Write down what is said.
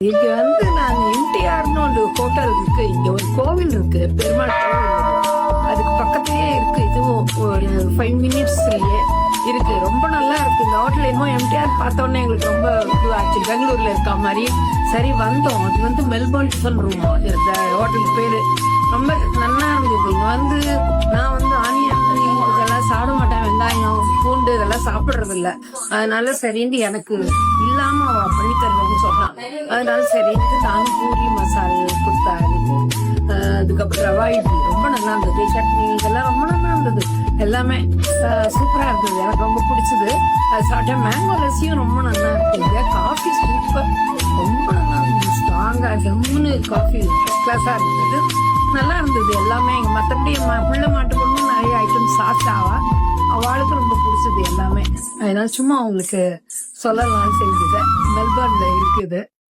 இங்க நான் எம்டிஆர்னு ஒரு ஹோட்டல் இருக்கு, இங்க ஒரு கோவில் இருக்கு, பெருமாள் கோவில் இருக்கு. அதுக்கு பக்கத்துலயே இருக்கு, இதுவும் ஒரு 5 மினிட்ஸ்லயே இருக்கு. ரொம்ப நல்லா இருக்கு இந்த ஹோட்டல். என்னமோ எம்டிஆர் பார்த்தோன்னே எங்களுக்கு ரொம்ப இதுவாச்சு, பெங்களூர்ல இருக்க மாதிரி. சரி வந்தோம். அது மெல்போர்ன் டிஃபன் ரூம் இந்த ஹோட்டல் பேரு. ரொம்ப நல்லா இருந்தது. இங்க நான் ஆனியன் இதெல்லாம் சாப்பிட மாட்டேன், வெங்காயம் பூண்டு இதெல்லாம் சாப்பிடுறது இல்ல. அதனால சரின்னு எனக்கு இல்லாம அவ பண்ணி தருவேன்னு சொன்னான். அதனால சரின்னு நானும் பூரி மசாலா கொடுத்தா எனக்கு. அதுக்கப்புறம் ரவா இட்லி ரொம்ப நல்லா இருந்தது, சட்னி இதெல்லாம் ரொம்ப நல்லா இருந்தது. எல்லாமே சூப்பரா இருந்தது, எனக்கு ரொம்ப பிடிச்சது. சாப்பிட்டேன். மேங்கோ லஸ்ஸியும் ரொம்ப நல்லா இருக்குங்க. காஃபி சூப்பர், ரொம்ப நல்லா இருந்தது. ஸ்ட்ராங்கா ஜம்முன்னு காஃபி ஃபர்ஸ்ட் கிளாஸா இருந்தது. நல்லா இருந்தது எல்லாமே. மற்றபடி புள்ள மாட்டு பொண்ணு நிறைய ஐட்டம் சாப்பிட்டாவா, அவளுக்கு ரொம்ப பிடிச்சது எல்லாமே. அதனால சும்மா அவங்களுக்கு சொல்லலாம்னு செஞ்சது. மெல்பர்ன்ல இருக்குது.